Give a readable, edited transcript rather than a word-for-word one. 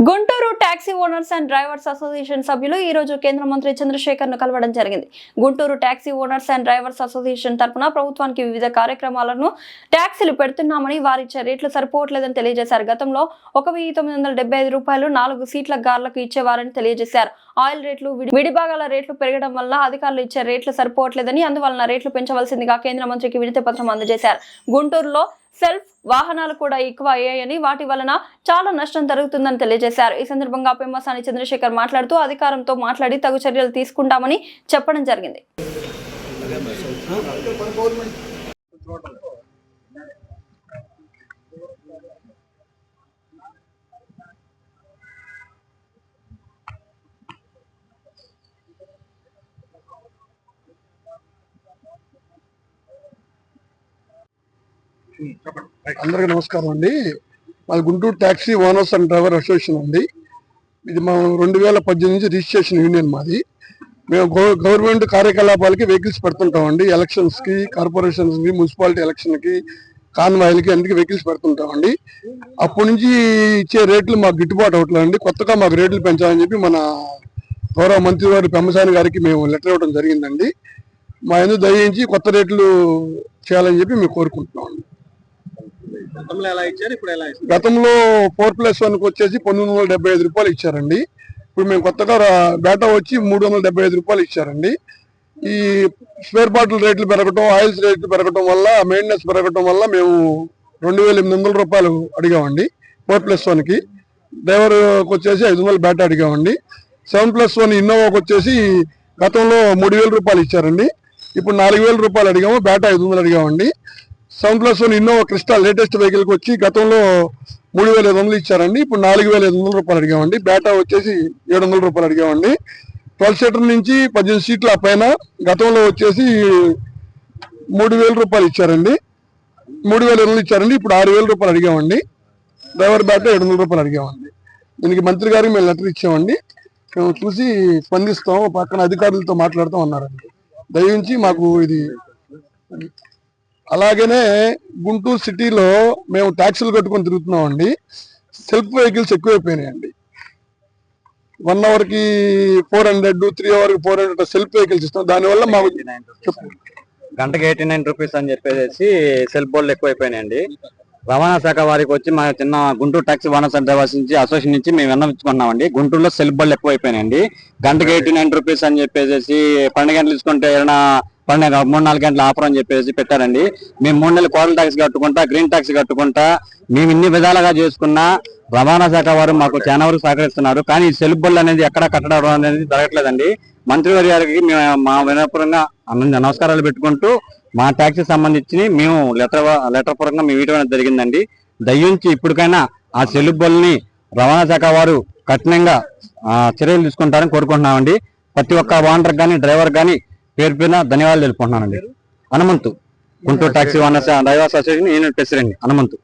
Guntur taxi owners and drivers association సభ్యులు ఈ రోజు కేంద్ర మంత్రి చంద్రశేఖర్ ను కలవడం జరిగింది. Guntur taxi owners and drivers association తరపున ప్రభుత్వానికి వివిధ కార్యక్రమాలను ట్యాక్సీలు పెడుతున్నామని, వారిచ్చే రేట్లు సరిపోవట్లేదని తెలియజేశారు. గతంలో 1975 రూపాయలు 4 సీట్ల కార్లకు ఇచ్చేవారని తెలియజేశారు. ఆయిల్ రేట్లు, విడిభాగాల రేట్లు పెరగడం వల్ల అధికారులు ఇచ్చే రేట్లు సరిపోవట్లేదని, అందువలన రేట్లు పెంచవలసిందిగా కేంద్ర మంత్రికి వినతి పత్రం అందజేశారు. గుంటూరులో సెల్ఫ్ వాహనాలు కూడా ఎక్కువ అయ్యాయని, వాటి వలన చాలా నష్టం జరుగుతుందని తెలియజేశారు. ఈ సందర్భంగా పెమ్మసాని చంద్రశేఖర్ మాట్లాడుతూ అధికారంతో మాట్లాడి తగు చర్యలు తీసుకుంటామని చెప్పడం జరిగింది. అందరికీ నమస్కారం అండి. మాది Guntur taxi owners and driver association అండి. ఇది మా 2018 నుంచి రిజిస్ట్రేషన్ యూనియన్ మాది. మేము గవర్నమెంట్ కార్యకలాపాలకి వెహికల్స్ పెడుతుంటామండి. ఎలక్షన్స్కి, కార్పొరేషన్స్కి, మున్సిపాలిటీ ఎలక్షన్కి, కాన్వాయిలకి అన్నిటికీ వెహికల్స్ పెడుతుంటామండి. అప్పటి నుంచి ఇచ్చే రేట్లు మాకు గిట్టుబాటు అవట్లేదండి. కొత్తగా మాకు రేట్లు పెంచాలని చెప్పి మన గౌరవ మంత్రి గారు పెమ్మసాని గారికి మేము లెటర్ ఇవ్వడం జరిగిందండి. మా ఎందుకు దయించి కొత్త రేట్లు చేయాలని చెప్పి మేము కోరుకుంటున్నామండి. గతంలో 4+1 వచ్చేసి 1975 రూపాయలు ఇచ్చారండి. ఇప్పుడు మేము కొత్తగా బేటా వచ్చి 375 రూపాయలు ఇచ్చారండి. ఈ స్పేర్ పార్ట్ల రేట్లు పెరగటం, ఆయిల్స్ రేట్లు పెరగటం వల్ల, మెయింటెనెన్స్ పెరగటం వల్ల మేము 2800 రూపాయలు అడిగామండి 4+1కి. డ్రైవర్కి వచ్చేసి 500 బేటా అడిగామండి. 7+1 ఇన్నోవాకి వచ్చేసి గతంలో 3000 రూపాయలు ఇచ్చారండి. ఇప్పుడు 4000 రూపాయలు అడిగాము, బేటా 500 అడిగామండి. 7+1 ఇన్నోవా క్రిస్టా లేటెస్ట్ వెహికల్కి వచ్చి గతంలో 3500 ఇచ్చారండి. ఇప్పుడు 4500 రూపాయలు అడిగామండి. బేటా వచ్చేసి 700 రూపాయలు అడిగామండి. 12 సీటర్ నుంచి 18 సీట్ల పైన గతంలో వచ్చేసి 3000 రూపాయలు ఇచ్చారండి. 3500 ఇచ్చారండి. ఇప్పుడు 6000 రూపాయలు అడిగామండి. డ్రైవర్ బేటా 700 రూపాయలు అడిగామండి. దీనికి మంత్రి గారికి మేము లెటర్ ఇచ్చామండి. మేము చూసి స్పందిస్తాం, పక్కన అధికారులతో మాట్లాడుతూ ఉన్నారండి. దయించి మాకు ఇది. అలాగనే గుంటూరు సిటీలో మేము ట్యాక్సీలు కట్టుకొని తిరుగుతున్నామండి. సెల్ఫ్ వెహికల్స్ ఎక్కువైపోయినాయండి. 1 అవర్కి 400, 3 అవర్కి 400 సెల్ఫ్ వెహికల్స్ ఇస్తాం. దానివల్ల మాకు గంటకి 89 రూపీస్ అని చెప్పేసి సెల్ఫ్ బోర్డులు ఎక్కువైపోయినాయండి. రవాణా శాఖ వారికి వచ్చి మా చిన్న Guntur taxi owners and drivers నుంచి అసోసియేషన్ నుంచి మేము విన్నవించుకున్నామండి. గుంటూరులో సెల్ఫ్ బోర్డులు ఎక్కువైపోయినాయండి. గంటకి 89 రూపీస్ అని చెప్పేసి 12 గంటలు తీసుకుంటే 3-4 గంటల ఆఫర్ అని చెప్పేసి పెట్టారండి. మేము 3 నెలలు కోటల్ ట్యాక్స్ కట్టుకుంటా, గ్రీన్ ట్యాక్స్ కట్టుకుంటా, మేము ఇన్ని విధాలుగా చేసుకున్నా రవాణా శాఖ వారు మాకు చాలా వరకు సహకరిస్తున్నారు. కానీ ఈ సెల్ఫ్ బోర్డులు అనేది ఎక్కడ కట్టడం అనేది జరగట్లేదండి. మంత్రి గారికి మేము మా వినపూర్వకంగా నమస్కారాలు పెట్టుకుంటూ మా ట్యాక్సీ సంబంధించి మేము లెటర్ పూర్వకంగా మేము ఇవ్వడం జరిగిందండి. దయించి ఇప్పటికైనా ఆ సెల్ఫ్ బోర్డుని రవాణా శాఖ వారు కఠినంగా చర్యలు తీసుకుంటారని కోరుకుంటున్నామండి. ప్రతి ఒక్క ఓనర్ కానీ, డ్రైవర్ కానీ పేరు పేరున ధన్యవాదాలు తెలుపుకుంటున్నానండి. Hanumanthu, Guntur taxi owners drivers association union president Hanumanthu.